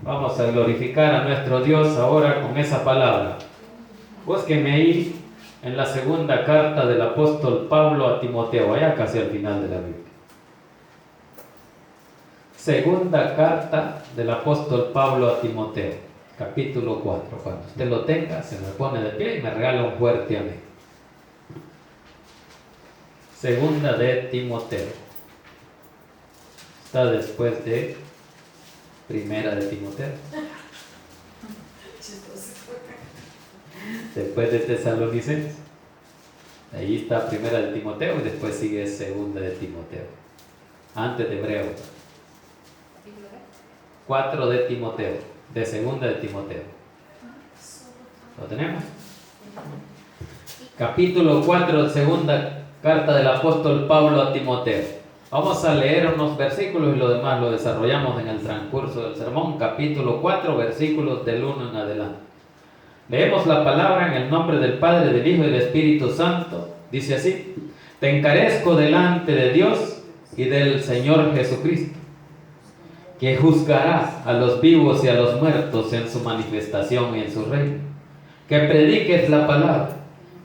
Vamos a glorificar a nuestro Dios ahora con esa palabra. Búsquenme ahí en la segunda carta del apóstol Pablo a Timoteo, allá casi al final de la Biblia. Segunda carta del apóstol Pablo a Timoteo, capítulo 4. Cuando usted lo tenga, se me pone de pie y me regala un fuerte amén. Segunda de Timoteo. Está después de Primera de Timoteo. Después de Tesalonicenses. Ahí está Primera de Timoteo y después sigue Segunda de Timoteo. Antes de Hebreo. 4 de Timoteo. De Segunda de Timoteo. ¿Lo tenemos? Capítulo 4 de Segunda carta del apóstol Pablo a Timoteo. Vamos a leer unos versículos y lo demás lo desarrollamos en el transcurso del sermón. Capítulo 4, versículos del 1 en adelante. Leemos la palabra en el nombre del Padre, del Hijo y del Espíritu Santo. Dice así: Te encarezco delante de Dios y del Señor Jesucristo, que juzgará a los vivos y a los muertos en su manifestación y en su reino. Que prediques la palabra,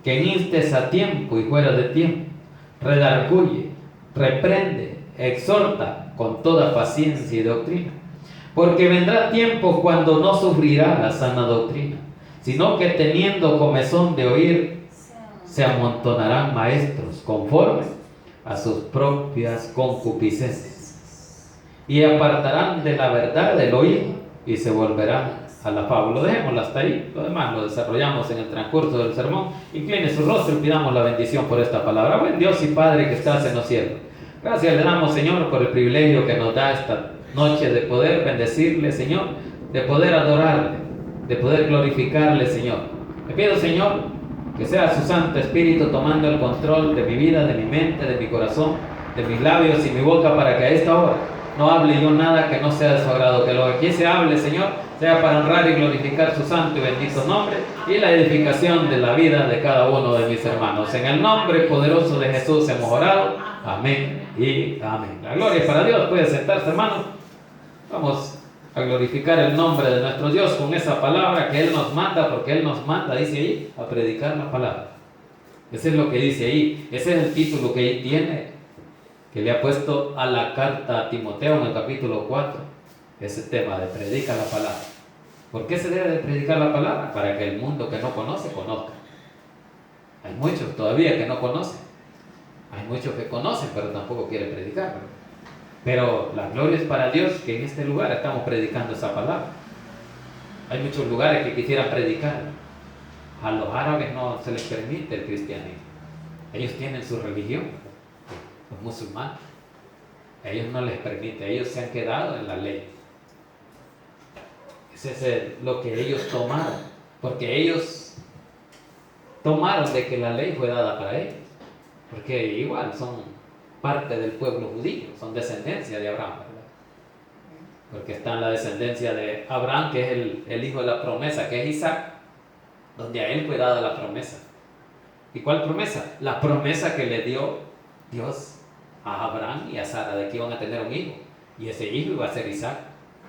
que instes a tiempo y fuera de tiempo, redarguye, reprende, exhorta con toda paciencia y doctrina. Porque vendrá tiempo cuando no sufrirá la sana doctrina, sino que teniendo comezón de oír, se amontonarán maestros conforme a sus propias concupiscencias, y apartarán de la verdad del oído y se volverán a la fábula. Lo dejémoslo hasta ahí, lo demás lo desarrollamos en el transcurso del sermón. Incline su rostro y pidamos la bendición por esta palabra. Buen Dios y Padre que estás en los cielos, gracias le damos, Señor, por el privilegio que nos da esta noche de poder bendecirle, Señor, de poder adorarle, de poder glorificarle, Señor. Te pido, Señor, que sea su Santo Espíritu tomando el control de mi vida, de mi mente, de mi corazón, de mis labios y mi boca, para que a esta hora no hable yo nada que no sea de su agrado. Que lo que aquí se hable, Señor, sea para honrar y glorificar su santo y bendito nombre y la edificación de la vida de cada uno de mis hermanos. En el nombre poderoso de Jesús hemos orado. Amén y amén. La gloria es para Dios. Puede sentarse, hermano. Vamos a glorificar el nombre de nuestro Dios con esa palabra que Él nos manda, porque Él nos manda, dice ahí, a predicar la palabra. Ese es lo que dice ahí. Ese es el título que Él tiene, que le ha puesto a la carta a Timoteo en el capítulo 4. Ese tema de predicar la palabra. ¿Por qué se debe de predicar la palabra? Para que el mundo que no conoce, conozca. Hay muchos todavía que no conocen. Hay muchos que conocen, pero tampoco quieren predicar. Pero la gloria es para Dios que en este lugar estamos predicando esa palabra. Hay muchos lugares que quisieran predicar. A los árabes no se les permite el cristianismo. Ellos tienen su religión, los musulmanes. A ellos no les permite, ellos se han quedado en la ley. Ese es lo que ellos tomaron, porque ellos tomaron de que la ley fue dada para ellos, porque igual son parte del pueblo judío, son descendencia de Abraham, ¿verdad? Porque está en la descendencia de Abraham, que es el hijo de la promesa, que es Isaac, donde a él fue dada la promesa. ¿Y cuál promesa? La promesa que le dio Dios a Abraham y a Sara, de que iban a tener un hijo, y ese hijo iba a ser Isaac,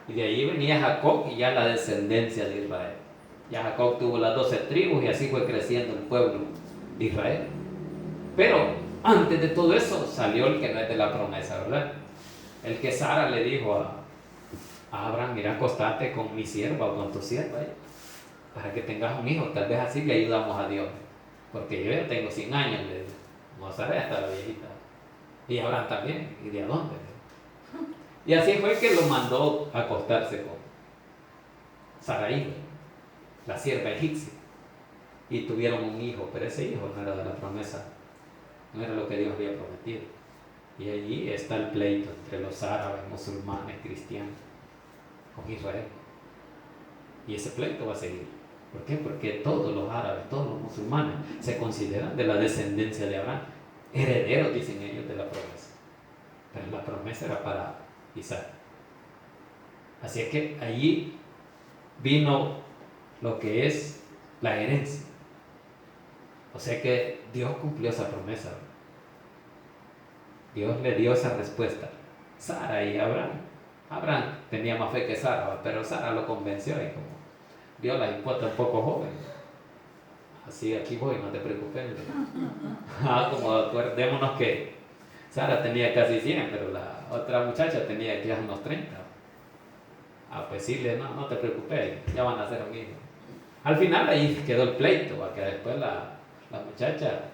y de ahí venía Jacob y ya la descendencia de Israel. Ya Jacob tuvo las 12 tribus y así fue creciendo el pueblo de Israel. Pero antes de todo eso salió el que no es de la promesa, ¿verdad? El que Sara le dijo a Abraham: mira, acostate con mi sierva o con tu sierva, para que tengas un hijo, tal vez así le ayudamos a Dios, porque yo ya tengo 100 años, le digo, no Sara ya está la viejita, y Abraham también, ¿y de dónde? Y así fue que lo mandó a acostarse con Sarai, la sierva egipcia, y tuvieron un hijo, pero ese hijo no era de la promesa, no era lo que Dios había prometido. Y allí está el pleito entre los árabes, musulmanes, cristianos, con Israel. Y ese pleito va a seguir. ¿Por qué? Porque todos los árabes, todos los musulmanes se consideran de la descendencia de Abraham, herederos, dicen ellos, de la promesa. Pero la promesa era para Isaac. Así es que allí vino lo que es la herencia. O sea que Dios cumplió esa promesa. Dios le dio esa respuesta. Sara y Abraham Abraham tenía más fe que Sara, pero Sara lo convenció y como vio la hipoteca un poco joven, así aquí voy, no te preocupes. Como acordémonos que Sara tenía casi 100, pero la otra muchacha tenía ya unos 30. Pues sí, no te preocupes, ya van a ser un hijo. Al final ahí quedó el pleito, que después la muchacha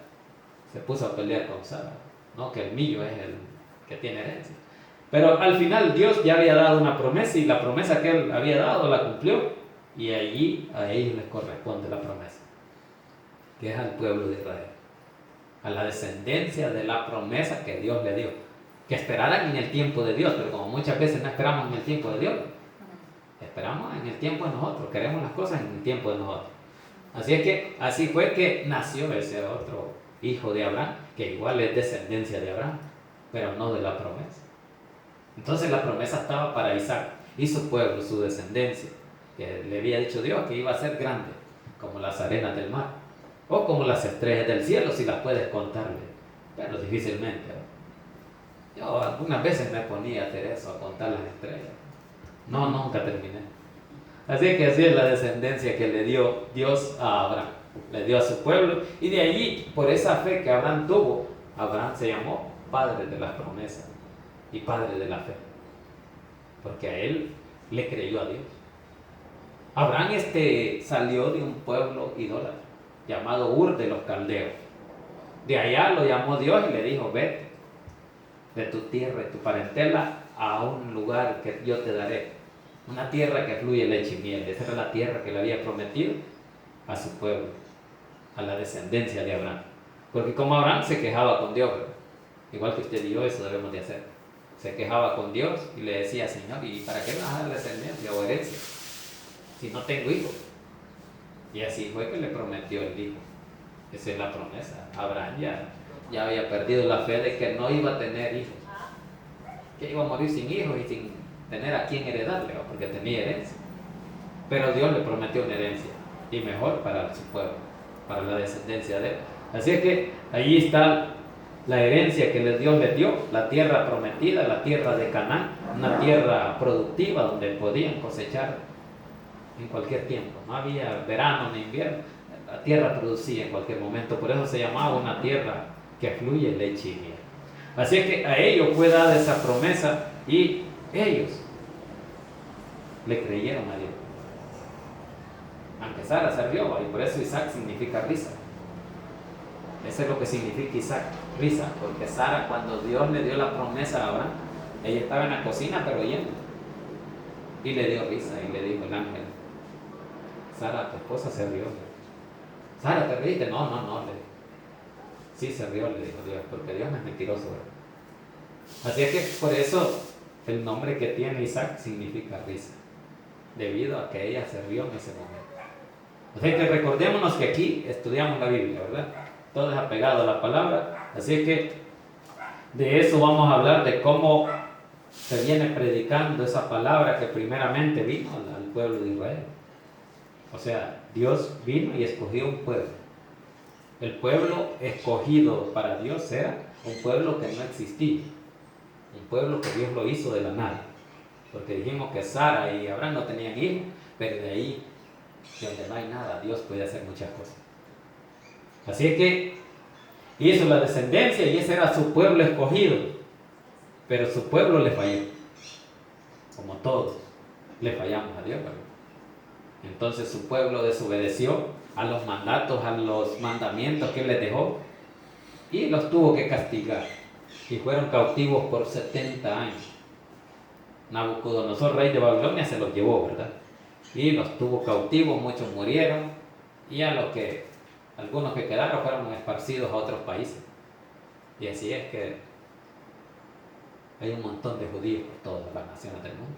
se puso a pelear con Sara, ¿no? Que el millo es el que tiene herencia. Pero al final Dios ya había dado una promesa y la promesa que Él había dado la cumplió, y allí a ellos les corresponde la promesa, que es al pueblo de Israel, a la descendencia de la promesa que Dios le dio, que esperaran en el tiempo de Dios, pero como muchas veces no esperamos en el tiempo de Dios, esperamos en el tiempo de nosotros, queremos las cosas en el tiempo de nosotros. Así es que así fue que nació ese otro hijo de Abraham, que igual es descendencia de Abraham, pero no de la promesa. Entonces la promesa estaba para Isaac y su pueblo, su descendencia, que le había dicho Dios que iba a ser grande, como las arenas del mar, o como las estrellas del cielo, si las puedes contarle, pero difícilmente. Yo algunas veces me ponía a hacer eso, a contar las estrellas. No, nunca terminé. Así que así es la descendencia que le dio Dios a Abraham, le dio a su pueblo, y de allí, por esa fe que Abraham tuvo, Abraham se llamó padre de las promesas y padre de la fe, porque a él le creyó a Dios. Abraham salió de un pueblo idólatra llamado Ur de los Caldeos. De allá lo llamó Dios y le dijo: vete de tu tierra y tu parentela a un lugar que yo te daré, una tierra que fluye leche y miel. Esa era la tierra que le había prometido a su pueblo, a la descendencia de Abraham. Porque como Abraham se quejaba con Dios, ¿verdad? Igual que usted y yo, eso debemos de hacer. Se quejaba con Dios y le decía: Señor, ¿y para qué me vas a dar descendencia o herencia si no tengo hijos? Y así fue que le prometió el hijo. Esa es la promesa. Abraham ya había perdido la fe de que no iba a tener hijos, que iba a morir sin hijos y sin tener a quien heredarle, porque tenía herencia. Pero Dios le prometió una herencia, y mejor para su pueblo, para la descendencia de él. Así es que allí está la herencia que Dios le dio, la tierra prometida, la tierra de Canaán, una tierra productiva donde podían cosechar en cualquier tiempo. No había verano ni invierno, la tierra producía en cualquier momento. Por eso se llamaba una tierra que fluye leche y miel. Así es que a ellos fue dada esa promesa y ellos le creyeron a Dios, aunque Sara se rió, y por eso Isaac significa risa. Eso es lo que significa Isaac, risa, porque Sara, cuando Dios le dio la promesa a Abraham, ella estaba en la cocina pero oyendo, y le dio risa y le dijo el ángel: Sara, tu esposa se rió. Sara, ¿te reíste? No. Sí se rió, le dijo Dios, porque Dios no es mentiroso, ¿verdad? Así es que por eso el nombre que tiene Isaac significa risa, debido a que ella se rió en ese momento. Así que recordémonos que aquí estudiamos la Biblia, ¿verdad? Todo es apegado a la palabra. Así que de eso vamos a hablar, de cómo se viene predicando esa palabra que primeramente vino al pueblo de Israel. O sea, Dios vino y escogió un pueblo. El pueblo escogido para Dios era un pueblo que no existía, un pueblo que Dios lo hizo de la nada. Porque dijimos que Sara y Abraham no tenían hijos, pero de ahí, de donde no hay nada, Dios puede hacer muchas cosas. Así es que hizo la descendencia y ese era su pueblo escogido, pero su pueblo le falló, como todos le fallamos a Dios, ¿verdad? Entonces su pueblo desobedeció a los mandatos, a los mandamientos que Él les dejó, y los tuvo que castigar, y fueron cautivos por 70 años. Nabucodonosor, rey de Babilonia, se los llevó, ¿verdad? Y los tuvo cautivos, muchos murieron, y algunos que quedaron fueron esparcidos a otros países. Y así es que hay un montón de judíos por todas las naciones del mundo.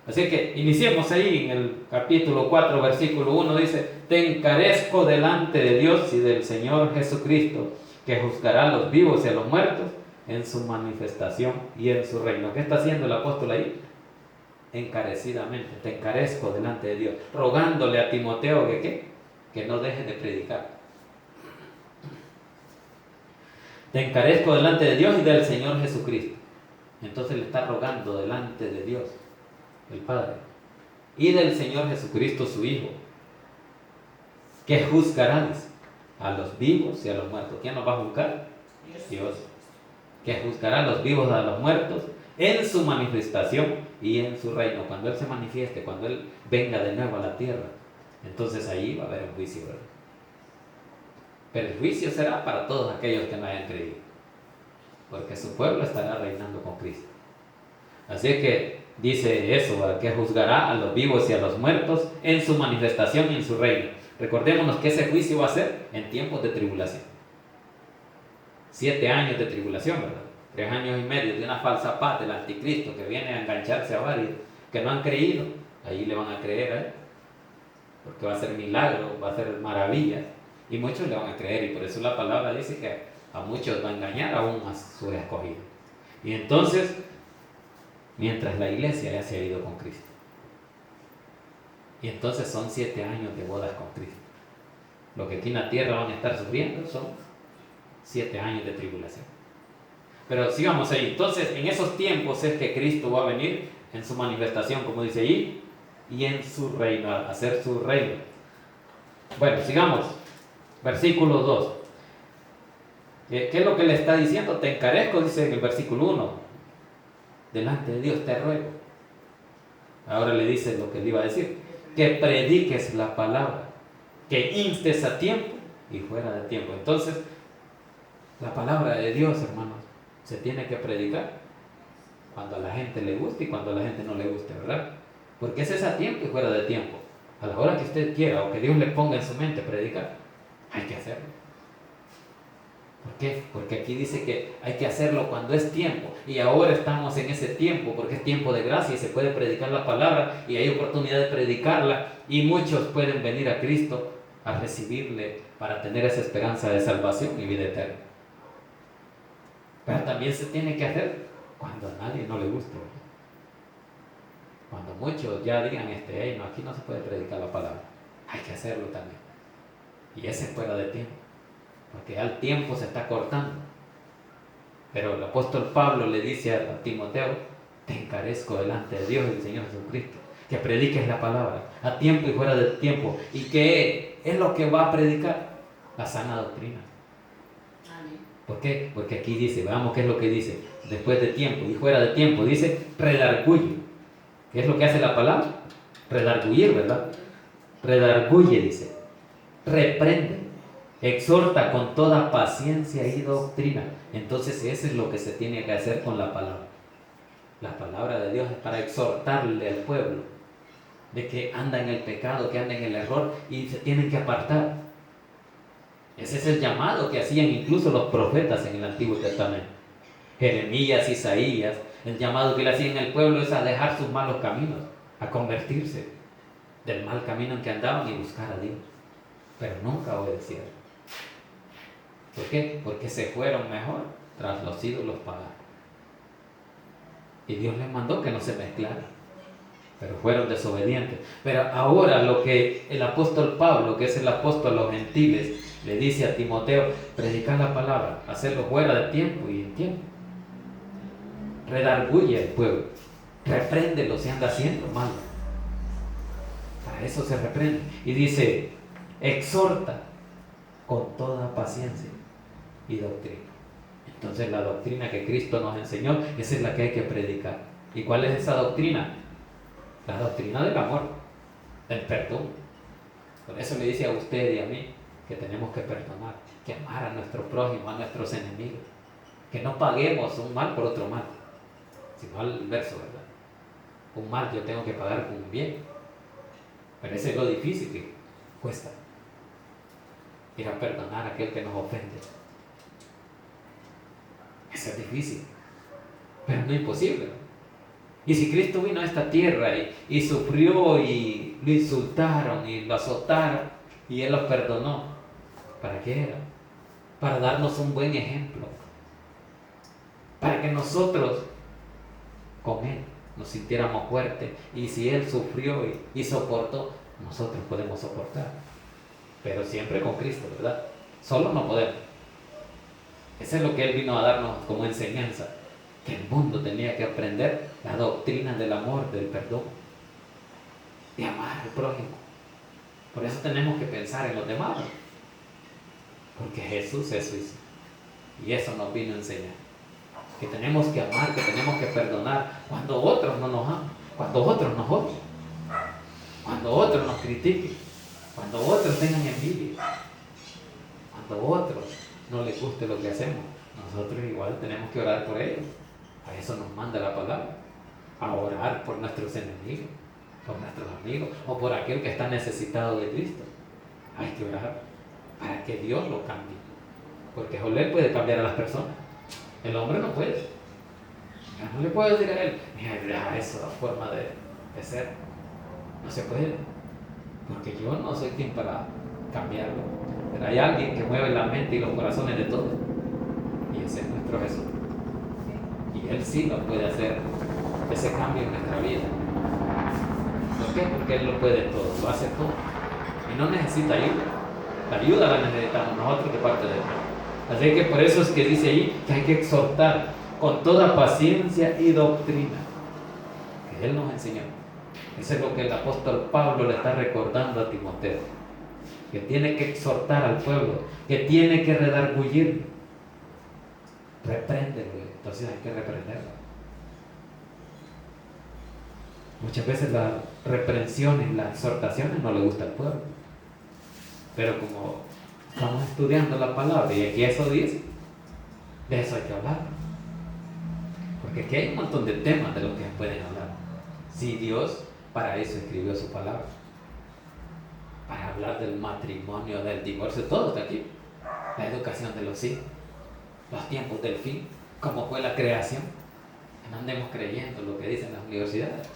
Así que iniciemos ahí en el capítulo 4, versículo 1, dice: te encarezco delante de Dios y del Señor Jesucristo, que juzgará a los vivos y a los muertos en su manifestación y en su reino. ¿Qué está haciendo el apóstol ahí? Encarecidamente, te encarezco delante de Dios, rogándole a Timoteo que no deje de predicar. Te encarezco delante de Dios y del Señor Jesucristo. Entonces le está rogando delante de Dios, el Padre, y del Señor Jesucristo su Hijo, que juzgará a los vivos y a los muertos. ¿Quién nos va a juzgar? Dios. Que juzgará a los vivos y a los muertos en su manifestación y en su reino. Cuando Él se manifieste, cuando Él venga de nuevo a la tierra, entonces ahí va a haber un juicio, ¿verdad? Pero el juicio será para todos aquellos que no hayan creído, porque su pueblo estará reinando con Cristo. Así que dice eso, que juzgará a los vivos y a los muertos en su manifestación y en su reino. Recordémonos que ese juicio va a ser en tiempos de tribulación. 7 años de tribulación, ¿verdad? 3 años y medio de una falsa paz del anticristo que viene a engancharse a varios que no han creído. Ahí le van a creer a él, porque va a ser milagro, va a ser maravillas, y muchos le van a creer, y por eso la palabra dice que a muchos va a engañar aún a sus escogidos. Y entonces, mientras la iglesia ya se ha ido con Cristo, y entonces son 7 años de bodas con Cristo. Lo que aquí en la tierra van a estar sufriendo son 7 años de tribulación. Pero sigamos ahí. Entonces, en esos tiempos es que Cristo va a venir en su manifestación, como dice ahí, y en su reino, a hacer su reino. Bueno, sigamos. Versículo 2. ¿Qué es lo que le está diciendo? Te encarezco, dice en el versículo 1. Delante de Dios te ruego. Ahora le dice lo que le iba a decir. Que prediques la palabra, que instes a tiempo y fuera de tiempo. Entonces, la palabra de Dios, hermanos, se tiene que predicar cuando a la gente le guste y cuando a la gente no le guste, ¿verdad? Porque ese es a tiempo y fuera de tiempo. A la hora que usted quiera o que Dios le ponga en su mente predicar, hay que hacerlo. ¿Por qué? Porque aquí dice que hay que hacerlo cuando es tiempo, y ahora estamos en ese tiempo porque es tiempo de gracia y se puede predicar la palabra y hay oportunidad de predicarla, y muchos pueden venir a Cristo a recibirle para tener esa esperanza de salvación y vida eterna. Pero también se tiene que hacer cuando a nadie no le gusta. Cuando muchos ya digan, hey, no, aquí no se puede predicar la palabra, hay que hacerlo también. Y ese es fuera de tiempo, porque ya el tiempo se está cortando. Pero el apóstol Pablo le dice a Timoteo, te encarezco delante de Dios y del Señor Jesucristo, que prediques la palabra a tiempo y fuera de tiempo. ¿Y qué es lo que va a predicar? La sana doctrina. ¿Por qué? Porque aquí dice, veamos qué es lo que dice, después de tiempo y fuera de tiempo, dice redarguye. ¿Qué es lo que hace la palabra? Redargullir, ¿verdad? Redarguye, dice, reprende, exhorta con toda paciencia y doctrina. Entonces eso es lo que se tiene que hacer con la palabra. La palabra de Dios es para exhortarle al pueblo de que anda en el pecado, que anda en el error y se tienen que apartar. Ese es el llamado que hacían incluso los profetas en el Antiguo Testamento. Jeremías, Isaías, el llamado que le hacían al pueblo es a dejar sus malos caminos, a convertirse del mal camino en que andaban y buscar a Dios. Pero nunca obedecieron. ¿Por qué? Porque se fueron mejor tras los ídolos paganos. Y Dios les mandó que no se mezclaran, pero fueron desobedientes. Pero ahora lo que el apóstol Pablo, que es el apóstol a los gentiles, le dice a Timoteo, predicar la palabra, hacerlo fuera de tiempo y en tiempo. Redarguye al pueblo, repréndelo si anda haciendo mal. Para eso se reprende. Y dice, exhorta con toda paciencia y doctrina. Entonces la doctrina que Cristo nos enseñó, esa es la que hay que predicar. ¿Y cuál es esa doctrina? La doctrina del amor, del perdón. Por eso le dice a usted y a mí que tenemos que perdonar, que amar a nuestro prójimo, a nuestros enemigos, que no paguemos un mal por otro mal, sino al verso, ¿verdad? Un mal yo tengo que pagar con un bien. Pero ese es lo difícil que cuesta, ir a perdonar a aquel que nos ofende. Eso es difícil, pero no imposible. Y si Cristo vino a esta tierra y sufrió y lo insultaron y lo azotaron y Él los perdonó, ¿para qué era? Para darnos un buen ejemplo, para que nosotros con Él nos sintiéramos fuertes, y si Él sufrió y soportó, nosotros podemos soportar, pero siempre con Cristo, ¿verdad? Solo no podemos. Eso es lo que Él vino a darnos como enseñanza. que el mundo tenía que aprender la doctrina del amor, del perdón, de amar al prójimo. Por eso tenemos que pensar en los demás, porque Jesús eso hizo, y eso nos vino a enseñar, que tenemos que amar, que tenemos que perdonar cuando otros no nos aman, cuando otros nos odien, cuando otros nos critiquen, cuando otros tengan envidia, cuando otros no les guste lo que hacemos. Nosotros igual tenemos que orar por ellos. A eso nos manda la palabra, a orar por nuestros enemigos, por nuestros amigos o por aquel que está necesitado de Cristo. Hay que orar para que Dios lo cambie, porque Joel puede cambiar a las personas, el hombre no puede. Ya no le puedo decir a él, mira, deja esa forma de ser, no se puede, porque yo no soy quien para cambiarlo, pero hay alguien que mueve la mente y los corazones de todos, y ese es nuestro Jesús, y Él sí lo puede hacer, ese cambio en nuestra vida. ¿Por qué? Porque Él lo puede todo, lo hace todo, y no necesita ayuda. La ayuda la necesitamos nosotros de parte de Dios. Así que por eso es que dice ahí que hay que exhortar con toda paciencia y doctrina, que Él nos enseñó. Eso es lo que el apóstol Pablo le está recordando a Timoteo, que tiene que exhortar al pueblo, que tiene que redarguirlo. Repréndelo, entonces hay que reprenderlo. Muchas veces las reprensiones, las exhortaciones no le gustan al pueblo, pero como estamos estudiando la palabra y aquí eso dice, de eso hay que hablar, porque aquí hay un montón de temas de los que se pueden hablar. Si Dios para eso escribió su palabra, para hablar del matrimonio, del divorcio, todo está aquí. La educación de los hijos, los tiempos del fin, cómo fue la creación. No andemos creyendo lo que dicen las universidades,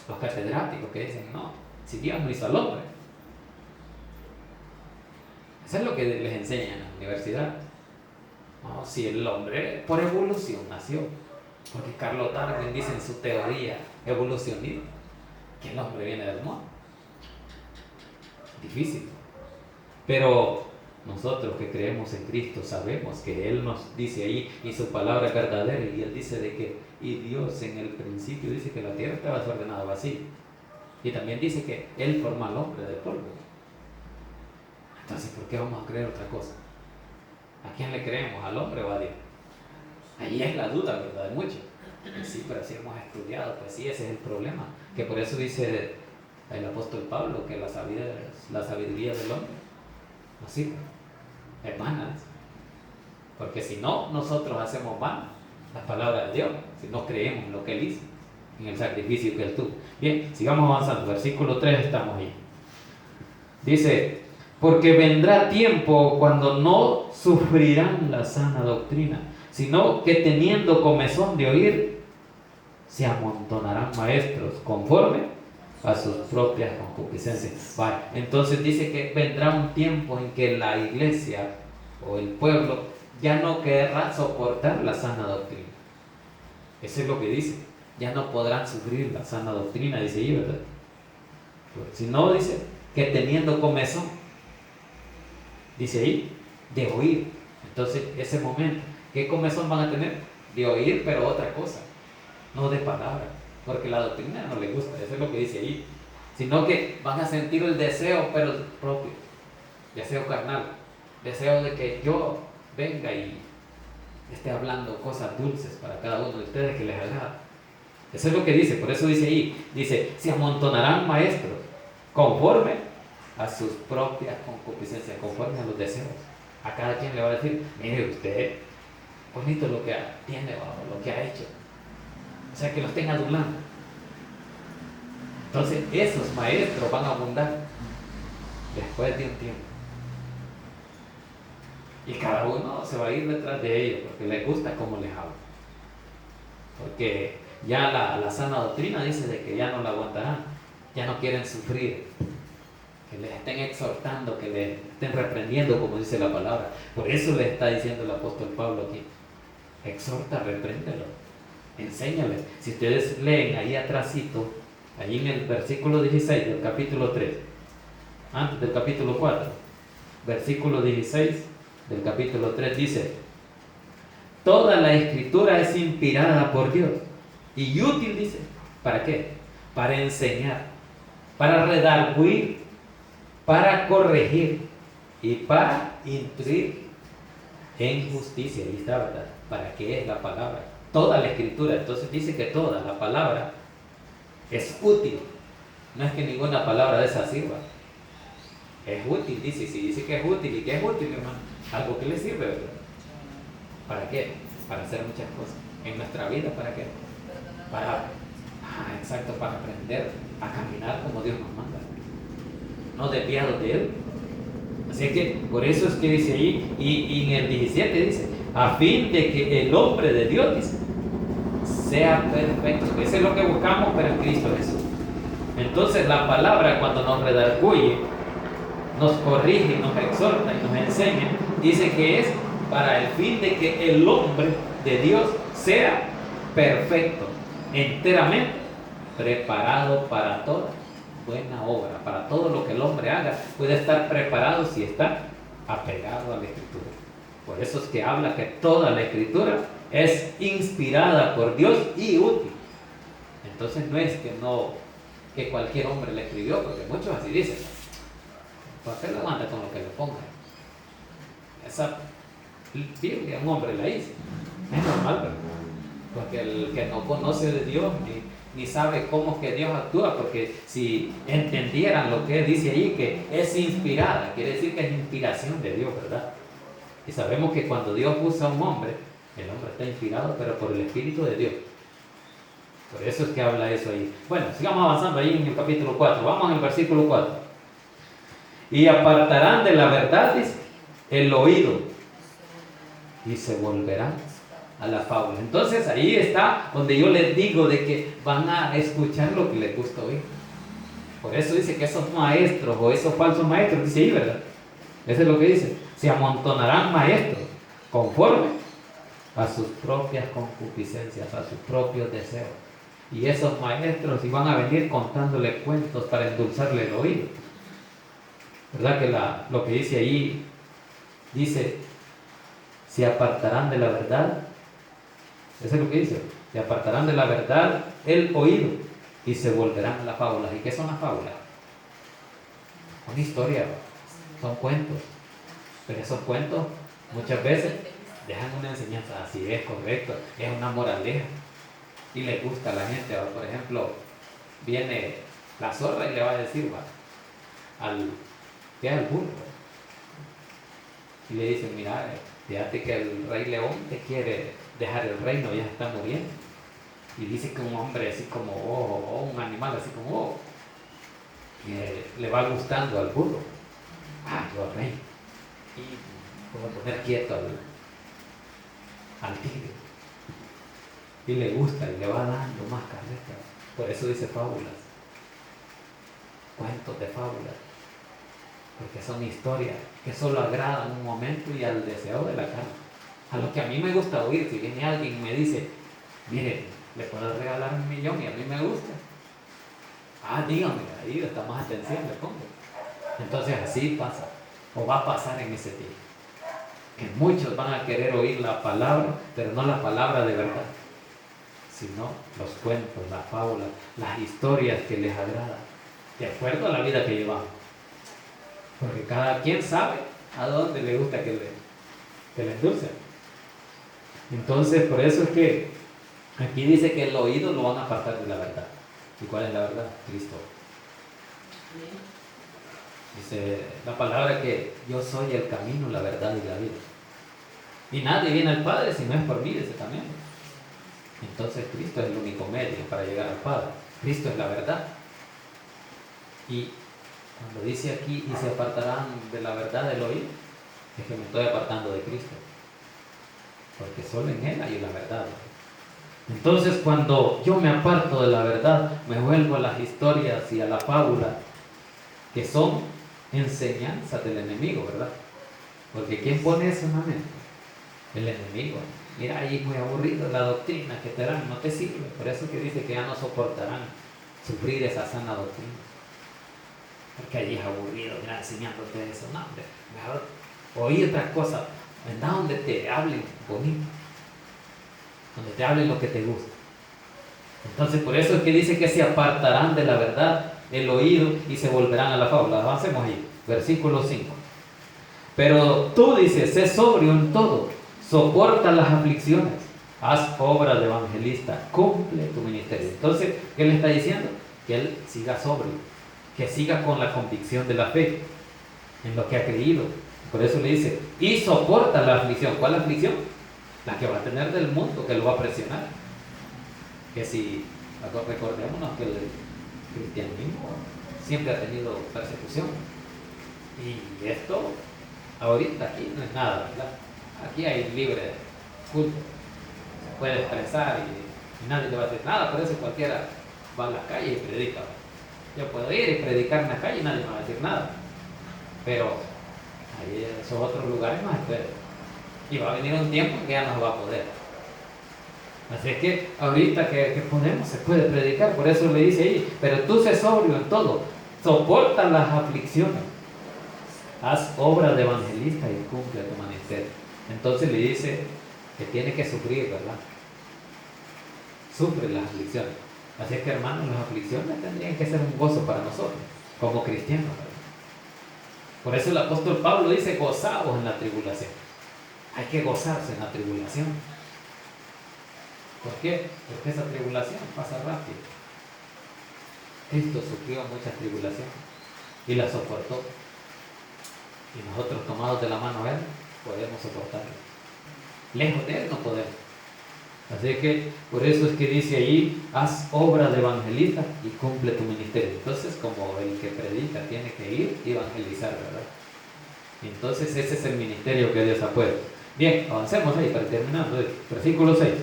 los catedráticos que dicen, no, si Dios no hizo al hombre. Eso es lo que les enseñan en la universidad. No, si el hombre por evolución nació, porque Carlos Darwin dice en su teoría evolucionista que el hombre viene del mono. Difícil, pero nosotros que creemos en Cristo sabemos que Él nos dice ahí, y su palabra es verdadera, y Él dice de que, y Dios en el principio dice que la tierra estaba desordenada, vacía, y también dice que Él forma al hombre del polvo. Entonces, ¿por qué vamos a creer otra cosa? ¿A quién le creemos? ¿Al hombre o a Dios? Ahí es la duda, ¿verdad? De muchos. Sí, pero si hemos estudiado, pues sí, ese es el problema, que por eso dice el apóstol Pablo que la sabiduría del hombre no sirve, es vana, porque si no, nosotros hacemos vana las palabras de Dios, si no creemos en lo que Él hizo, en el sacrificio que Él tuvo. Bien, sigamos avanzando, versículo 3 estamos ahí. Dice, porque vendrá tiempo cuando no sufrirán la sana doctrina, sino que teniendo comezón de oír, se amontonarán maestros conforme a sus propias concupiscencias. Vale. Entonces dice que vendrá un tiempo en que la iglesia o el pueblo ya no querrá soportar la sana doctrina. Eso es lo que dice. Ya no podrán sufrir la sana doctrina, dice ahí, ¿verdad? Si no, dice que teniendo comezón, dice ahí, de oír. Entonces, ese momento, ¿qué comezón van a tener? De oír, pero otra cosa, no de palabra, porque la doctrina no les gusta, eso es lo que dice ahí, sino que van a sentir el deseo, pero propio, deseo carnal, deseo de que yo venga y esté hablando cosas dulces para cada uno de ustedes que les agrada. Eso es lo que dice, por eso dice ahí, dice, se amontonarán maestros conforme a sus propias concupiscencias, conforme a los deseos. A cada quien le va a decir, mire usted, bonito lo que tiene o lo que ha hecho. O sea, que lo estén adulando. Entonces, esos maestros van a abundar después de un tiempo. Y cada uno se va a ir detrás de ellos porque les gusta cómo les habla. Porque ya la sana doctrina dice de que ya no la aguantarán, ya no quieren sufrir, que les estén exhortando, que les estén reprendiendo, como dice la palabra. Por eso les está diciendo el apóstol Pablo aquí, exhorta, repréndelo, enséñales. Si ustedes leen ahí atrásito, allí en el versículo 16 del capítulo 3, antes del capítulo 4, versículo 16 del capítulo 3 dice, toda la escritura es inspirada por Dios y útil, dice. ¿Para qué? Para enseñar, para redarguir, para corregir y para instruir en justicia. Y está, ¿verdad? ¿Para qué es la palabra? Toda la escritura. Entonces dice que toda la palabra es útil. No es que ninguna palabra de esa sirva. Es útil, dice. Si dice que es útil, ¿y qué es útil, hermano? Algo que le sirve, ¿verdad? ¿Para qué? Para hacer muchas cosas. En nuestra vida, ¿para qué? Para, exacto, para aprender a caminar como Dios nos manda. No desviados de Él. Así que, por eso es que dice ahí, y en el 17 dice, a fin de que el hombre de Dios, dice, sea perfecto. Eso es lo que buscamos, pero en Cristo Jesús. Entonces la palabra, cuando nos redarguye, nos corrige, nos exhorta y nos enseña, dice que es para el fin de que el hombre de Dios sea perfecto, enteramente preparado para toda buena obra, para todo lo que el hombre haga. Puede estar preparado si está apegado a la Escritura. Por eso es que habla que toda la Escritura es inspirada por Dios y útil. Entonces no es que cualquier hombre la escribió, porque muchos así dicen, ¿para qué lo aguanta con lo que le ponga? Esa Biblia un hombre la hizo. Es normal, ¿verdad? Porque el que no conoce de Dios ni sabe cómo que Dios actúa, porque si entendieran lo que dice ahí, que es inspirada, quiere decir que es inspiración de Dios, ¿verdad? Y sabemos que cuando Dios usa a un hombre, el hombre está inspirado, pero por el Espíritu de Dios. Por eso es que habla eso ahí. Bueno, sigamos avanzando ahí en el capítulo 4. Vamos al versículo 4. Y apartarán de la verdad, dice, el oído y se volverán a la fábula. Entonces ahí está donde yo les digo de que van a escuchar lo que les gusta oír. Por eso dice que esos maestros o esos falsos maestros, dice ahí, ¿verdad? Eso es lo que dice. Se amontonarán maestros conforme a sus propias concupiscencias, a sus propios deseos. Y esos maestros iban a venir contándole cuentos para endulzarle el oído. ¿Verdad que lo que dice ahí, dice, se apartarán de la verdad? Eso es lo que dice, se apartarán de la verdad el oído y se volverán a las fábulas. ¿Y qué son las fábulas? Son historias, son cuentos. Pero esos cuentos muchas veces dejan una enseñanza, así es correcto, es una moraleja. Y le gusta a la gente. Por ejemplo, viene la zorra y le va a decir ¿qué es el burro? Y le dice, mira, fíjate que el rey león te quiere dejar el reino, ya está muriendo. Y dice que un hombre así como, o un animal así como, que le va gustando al burro. Yo rey. Y voy a poner quieto al tigre. Y le gusta y le va dando más carreta. Por eso dice fábulas, cuentos de fábulas, porque son historias que solo agradan un momento y al deseo de la carne. A lo que a mí me gusta oír, si viene alguien y me dice, mire, le puedo regalar 1.000.000 y a mí me gusta, dígame, ahí está más atención, le pongo. Entonces así pasa, o va a pasar en ese tiempo, que muchos van a querer oír la palabra, pero no la palabra de verdad, sino los cuentos, las fábulas, las historias que les agradan, de acuerdo a la vida que llevamos. Porque cada quien sabe a dónde le gusta que le endulcen. Entonces, por eso es que aquí dice que el oído lo van a apartar de la verdad. ¿Y cuál es la verdad? Cristo. Dice la palabra que yo soy el camino, la verdad y la vida. Y nadie viene al Padre si no es por mí, dice también. Entonces Cristo es el único medio para llegar al Padre. Cristo es la verdad. Y cuando dice aquí, y se apartarán de la verdad del oído, es que me estoy apartando de Cristo. Porque solo en Él hay la verdad. Entonces cuando yo me aparto de la verdad, me vuelvo a las historias y a la fábula, que son enseñanzas del enemigo, ¿verdad? Porque ¿quién pone eso en la mente? El enemigo. Mira, ahí es muy aburrido la doctrina que te dan, no te sirve. Por eso que dice que ya no soportarán sufrir esa sana doctrina. Porque allí es aburrido, mira, enseñándote eso. No, hombre, mejor oí otras cosas. Anda donde te hablen bonito. donde te hable lo que te gusta. Entonces por eso es que dice que se apartarán de la verdad el oído y se volverán a la fábula. Avancemos ahí, versículo 5. Pero tú dices, sé sobrio en todo, soporta las aflicciones, haz obra de evangelista, cumple tu ministerio. Entonces, ¿qué le está diciendo? Que él siga sobrio, que siga con la convicción de la fe, en lo que ha creído. Por eso le dice, y soporta la aflicción. ¿Cuál aflicción? La que va a tener del mundo, que lo va a presionar. Que si, recordémonos que el cristianismo siempre ha tenido persecución. Y esto, ahorita aquí no es nada, ¿verdad? Aquí hay libre culto. Se puede expresar y nadie le va a decir nada. Por eso cualquiera va a la calle y predica. Yo puedo ir y predicar en la calle y nadie me va a decir nada. Pero ahí en esos otros lugares no se puede. Y va a venir un tiempo en que ya no se va a poder. Así es que ahorita que podemos, se puede predicar. Por eso le dice ahí, pero tú sé sobrio en todo, soporta las aflicciones, haz obra de evangelista y cumple tu ministerio. Entonces le dice que tiene que sufrir, ¿verdad? Sufre las aflicciones. Así es que, hermanos, las aflicciones tendrían que ser un gozo para nosotros, como cristianos, ¿verdad? Por eso el apóstol Pablo dice, gozaos en la tribulación. Hay que gozarse en la tribulación. ¿Por qué? Porque esa tribulación pasa rápido. Cristo sufrió muchas tribulaciones y las soportó. Y nosotros, tomados de la mano de Él, podemos soportarlo. Lejos de Él no podemos. Así que por eso es que dice ahí, haz obra de evangelista y cumple tu ministerio. Entonces, como el que predica tiene que ir y evangelizar, ¿verdad? Entonces ese es el ministerio que Dios ha puesto. Bien, avancemos ahí para terminar. Versículo 6.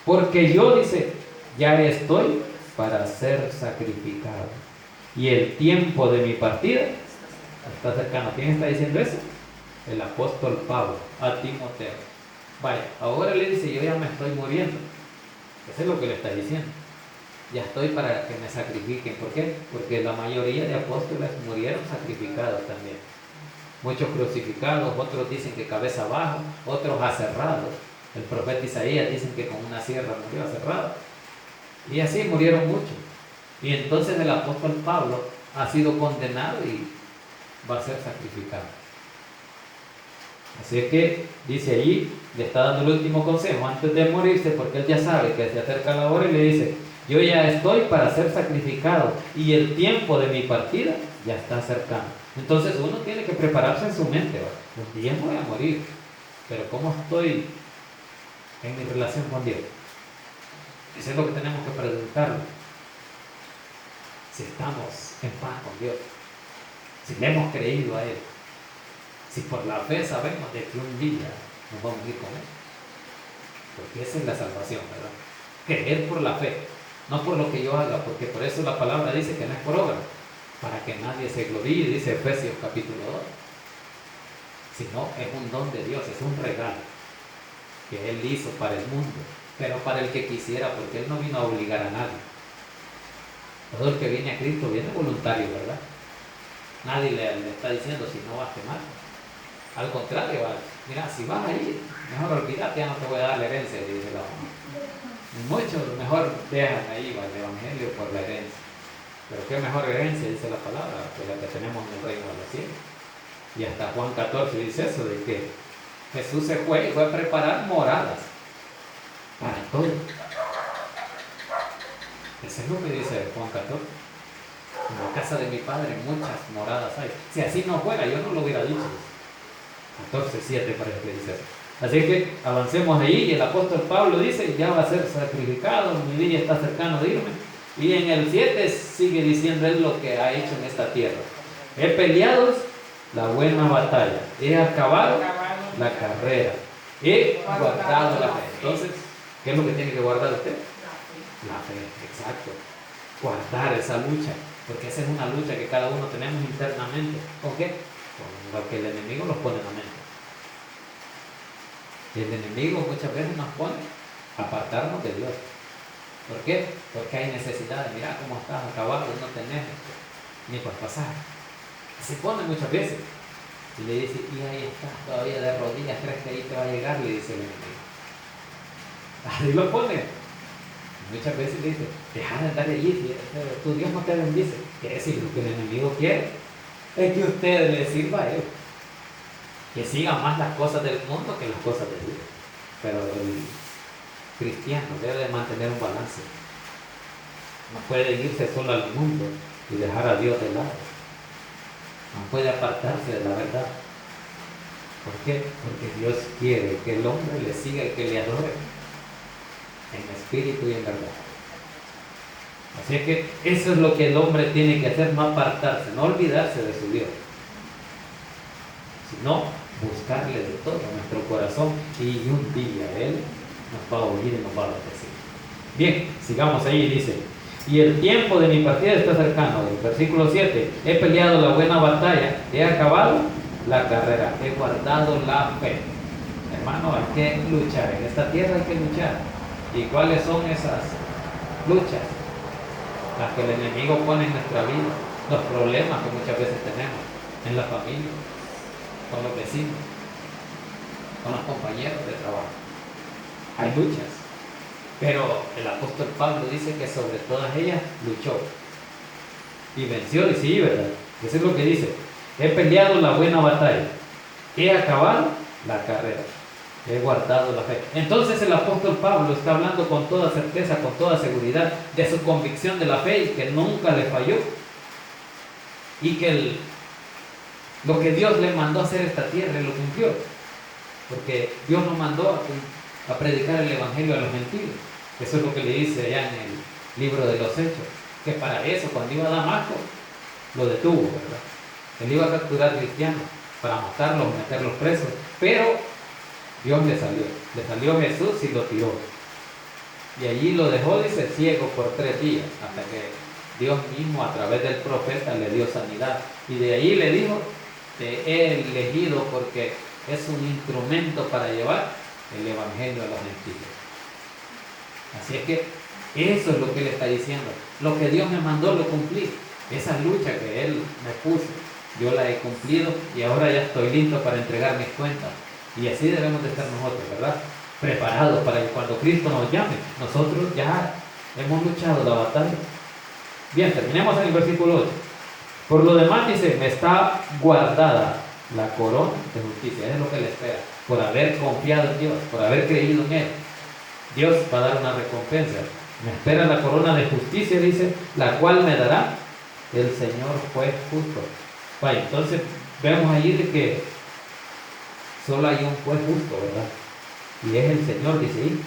Porque yo, dice, ya estoy para ser sacrificado, y el tiempo de mi partida está cercano. ¿Quién está diciendo eso? El apóstol Pablo a Timoteo. Vaya, ahora le dice, yo ya me estoy muriendo. Eso es lo que le está diciendo. Ya estoy para que me sacrifiquen. ¿Por qué? Porque la mayoría de apóstoles murieron sacrificados también. Muchos crucificados, otros dicen que cabeza abajo, otros aserrados. El profeta Isaías dicen que con una sierra murió aserrado. Y así murieron muchos. Y entonces el apóstol Pablo ha sido condenado y va a ser sacrificado. Así es que dice ahí, le está dando el último consejo antes de morirse, porque él ya sabe que se acerca la hora, y le dice, yo ya estoy para ser sacrificado y el tiempo de mi partida ya está cercano. Entonces uno tiene que prepararse en su mente, ¿verdad? Un día voy a morir, pero ¿cómo estoy en mi relación con Dios? Eso es lo que tenemos que preguntarnos. Si estamos en paz con Dios, si le hemos creído a Él, si por la fe sabemos de que un día nos vamos a ir con Él, porque esa es la salvación, ¿verdad? Creer por la fe, no por lo que yo haga, porque por eso la palabra dice que no es por obra, para que nadie se gloríe, dice Efesios capítulo 2, sino es un don de Dios, es un regalo que Él hizo para el mundo, pero para el que quisiera, porque Él no vino a obligar a nadie. Todo el que viene a Cristo viene voluntario, ¿verdad? Nadie le está diciendo si no vas a quemar. Al contrario, mira, si vas a ir, mejor olvídate, ya no te voy a dar la herencia, dice la mamá. Muchos mejor dejan ahí el evangelio por la herencia. Pero qué mejor herencia, dice la palabra, que la que tenemos en el reino de los cielos. Y hasta Juan 14 dice eso, de que Jesús se fue y fue a preparar moradas para todos. Eso es lo que dice Juan 14. En la casa de mi padre muchas moradas hay. Si así no fuera, yo no lo hubiera dicho. 14:7 parece que dice eso. Así que avancemos ahí, y el apóstol Pablo dice, ya va a ser sacrificado, mi día está cercano de irme. Y en el 7 sigue diciendo él lo que ha hecho en esta tierra. He peleado la buena batalla, he acabado la carrera, he guardado la fe. Entonces, ¿qué es lo que tiene que guardar usted? La fe, exacto. Guardar esa lucha, porque esa es una lucha que cada uno tenemos internamente. ¿Con qué? Con lo que el enemigo nos pone en la mente. Y el enemigo muchas veces nos pone a apartarnos de Dios. ¿Por qué? Porque hay necesidades. Mira cómo estás acabado, no tenés ni por pasar. Se pone muchas veces. Y le dice, y ahí estás todavía de rodillas, ¿crees que ahí te va a llegar? Le dice el enemigo. Así lo pone. Muchas veces le dice, deja de andar allí, tu Dios no te bendice. Quiere decir, lo que el enemigo quiere es que usted le sirva a él. Que siga más las cosas del mundo que las cosas de Dios. Pero el cristiano debe de mantener un balance. No puede irse solo al mundo y dejar a Dios de lado. No puede apartarse de la verdad. ¿Por qué? Porque Dios quiere que el hombre le siga y que le adore en espíritu y en verdad. Así es que eso es lo que el hombre tiene que hacer, no apartarse, no olvidarse de su Dios, sino buscarle de todo nuestro corazón, y un día Él nos va a oír y nos va a bendecir. Bien, sigamos ahí, dice: y el tiempo de mi partida está cercano. El versículo 7: he peleado la buena batalla, he acabado la carrera, he guardado la fe. Hermano, hay que luchar, en esta tierra hay que luchar. ¿Y cuáles son esas luchas? Las que el enemigo pone en nuestra vida, los problemas que muchas veces tenemos en la familia, con los vecinos, con los compañeros de trabajo. Hay luchas, pero el apóstol Pablo dice que sobre todas ellas luchó y venció. Y sí, ¿verdad? Eso es lo que dice: he peleado la buena batalla, he acabado la carrera, he guardado la fe. Entonces el apóstol Pablo está hablando con toda certeza, con toda seguridad, de su convicción de la fe, y que nunca le falló, y que lo que Dios le mandó a hacer esta tierra, Él lo cumplió, porque Dios nos mandó a predicar el evangelio a los gentiles. Eso es lo que le dice allá en el libro de los Hechos, que para eso, cuando iba a Damasco, lo detuvo, ¿verdad? Él iba a capturar cristianos para matarlos, meterlos presos, pero Dios le salió Jesús y lo tiró. Y allí lo dejó, dice, ciego por 3 días, hasta que Dios mismo a través del profeta le dio sanidad. Y de ahí le dijo: te he elegido porque es un instrumento para llevar el evangelio a los gentiles. Así es que eso es lo que Él está diciendo. Lo que Dios me mandó lo cumplí. Esa lucha que Él me puso, yo la he cumplido, y ahora ya estoy listo para entregar mis cuentas. Y así debemos de estar nosotros, ¿verdad? Preparados para que cuando Cristo nos llame, nosotros ya hemos luchado la batalla. Bien, terminemos en el versículo 8. Por lo demás dice: me está guardada la corona de justicia. Eso es lo que le espera, por haber confiado en Dios, por haber creído en Él. Dios va a dar una recompensa. Me espera la corona de justicia, dice, la cual me dará el Señor juez justo. Vaya, entonces vemos allí de que solo hay un juez justo, ¿verdad? Y es el Señor, dice ahí.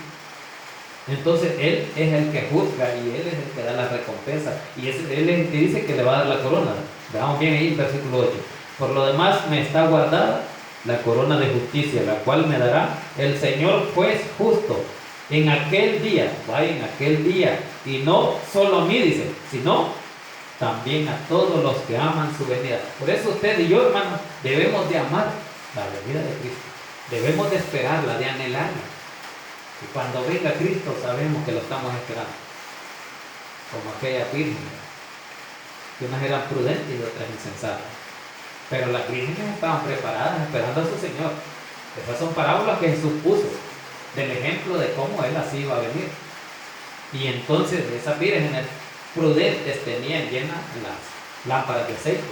Entonces Él es el que juzga, y Él es el que da la recompensa, y Él es el que dice que le va a dar la corona. Veamos bien ahí el versículo 8. Por lo demás me está guardada la corona de justicia, la cual me dará el Señor juez justo en aquel día. Vaya, en aquel día. Y no solo a mí, dice, sino también a todos los que aman su venida. Por eso usted y yo, hermanos, debemos de amar la venida de Cristo. Debemos de esperarla, de anhelarla. Y cuando venga Cristo, sabemos que lo estamos esperando. Como aquella virgen, que unas eran prudentes y otras insensatas. Pero las vírgenes estaban preparadas, esperando a su Señor. Esas son parábolas que Jesús puso del ejemplo de cómo Él así iba a venir. Y entonces esas vírgenes prudentes tenían llenas las lámparas de aceite.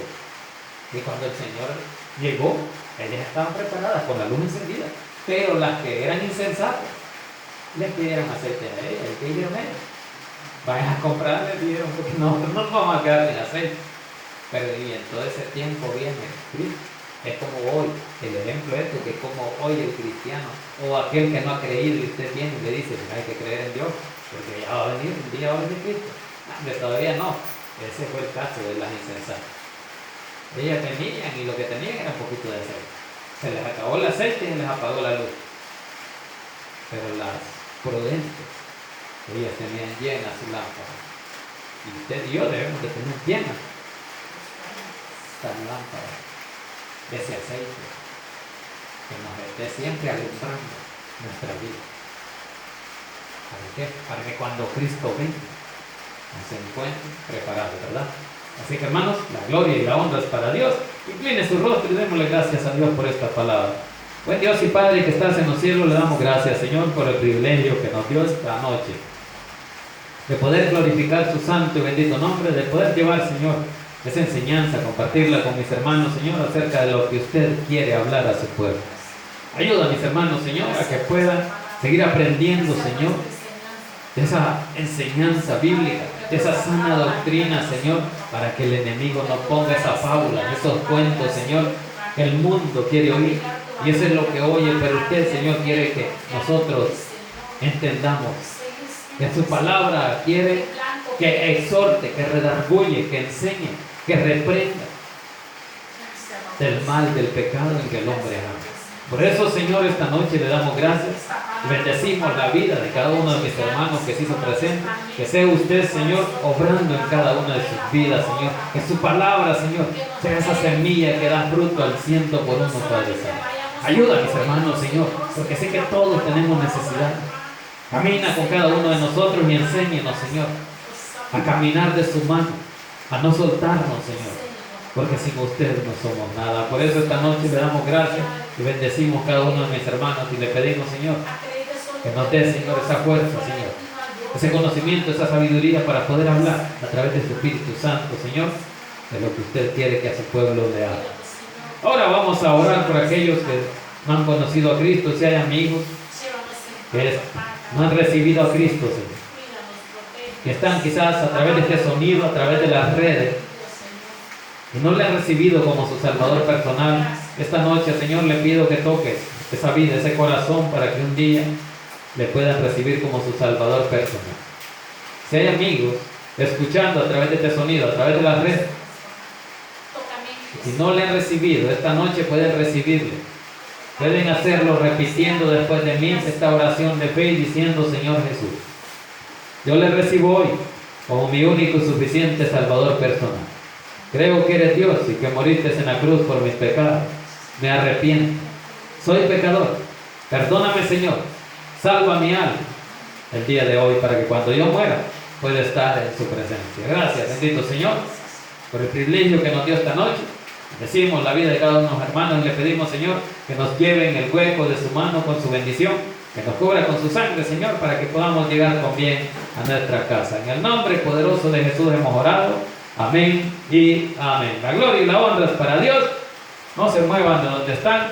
Y cuando el Señor llegó, ellas estaban preparadas con la luz encendida. Pero las que eran insensatas les pidieron aceite a ellas. ¿Y qué dijeron ellas? Vayan a comprar, les dijeron, porque no nos vamos a quedar sin aceite. Pero y en todo ese tiempo viene Cristo. Es como hoy, el ejemplo es que como hoy el cristiano o aquel que no ha creído, y usted viene y le dice: hay que creer en Dios, porque ya va a venir, un día va a venir Cristo. Todavía no. Ese fue el caso de las insensatas. Ellas tenían, y lo que tenían era un poquito de aceite. Se les acabó el aceite y se les apagó la luz. Pero las prudentes, ellas tenían llenas sus lámparas. Y usted y yo debemos de tener llenas estas lámparas de ese aceite que nos esté siempre alumbrando nuestra vida. ¿Para qué? Para que cuando Cristo venga nos encuentre preparados, ¿verdad? Así que, hermanos, la gloria y la honra es para Dios. Incline su rostro y démosle gracias a Dios por esta palabra. Buen Dios y Padre que estás en los cielos, le damos gracias, Señor, por el privilegio que nos dio esta noche de poder glorificar su santo y bendito nombre, de poder llevar, Señor, esa enseñanza, compartirla con mis hermanos, Señor, acerca de lo que usted quiere hablar a su pueblo. Ayuda a mis hermanos, Señor, a que puedan seguir aprendiendo, Señor, de esa enseñanza bíblica, de esa sana doctrina, Señor, para que el enemigo no ponga esa fábula, esos cuentos, Señor, que el mundo quiere oír. Y eso es lo que oye, pero usted, Señor, quiere que nosotros entendamos que su palabra quiere que exhorte, que redarguye, que enseñe, que reprenda del mal, del pecado en que el hombre anda. Por eso, Señor, esta noche le damos gracias y bendecimos la vida de cada uno de mis hermanos que se hizo presente. Que sea usted, Señor, obrando en cada una de sus vidas, Señor. Que su palabra, Señor, sea esa semilla que da fruto al 100 por uno, Padre Santo. Ayuda a mis hermanos, Señor, porque sé que todos tenemos necesidad. Camina con cada uno de nosotros y enséñenos, Señor, a caminar de su mano, a no soltarnos, Señor, porque sin usted no somos nada. Por eso esta noche le damos gracias y bendecimos cada uno de mis hermanos y le pedimos, Señor, que nos dé, Señor, esa fuerza, Señor, ese conocimiento, esa sabiduría para poder hablar a través de su Espíritu Santo, Señor, de lo que usted quiere que a su pueblo le haga. Ahora vamos a orar por aquellos que no han conocido a Cristo, si hay amigos que no han recibido a Cristo, Señor, que están quizás a través de este sonido, a través de las redes, y no le han recibido como su Salvador personal. Esta noche, Señor, le pido que toques esa vida, ese corazón, para que un día le puedan recibir como su Salvador personal. Si hay amigos escuchando a través de este sonido, a través de las redes, si no le han recibido, esta noche pueden recibirle. Pueden hacerlo repitiendo después de mí esta oración de fe y diciendo: Señor Jesús, yo le recibo hoy como mi único y suficiente Salvador personal. Creo que eres Dios y que moriste en la cruz por mis pecados. Me arrepiento. Soy pecador. Perdóname, Señor. Salva mi alma el día de hoy para que cuando yo muera pueda estar en su presencia. Gracias, bendito Señor, por el privilegio que nos dio esta noche. Decimos la vida de cada uno de los hermanos y le pedimos, Señor, que nos lleve en el hueco de su mano con su bendición, que nos cubra con su sangre, Señor, para que podamos llegar con bien a nuestra casa. En el nombre poderoso de Jesús hemos orado. Amén y amén. La gloria y la honra es para Dios. No se muevan de donde están.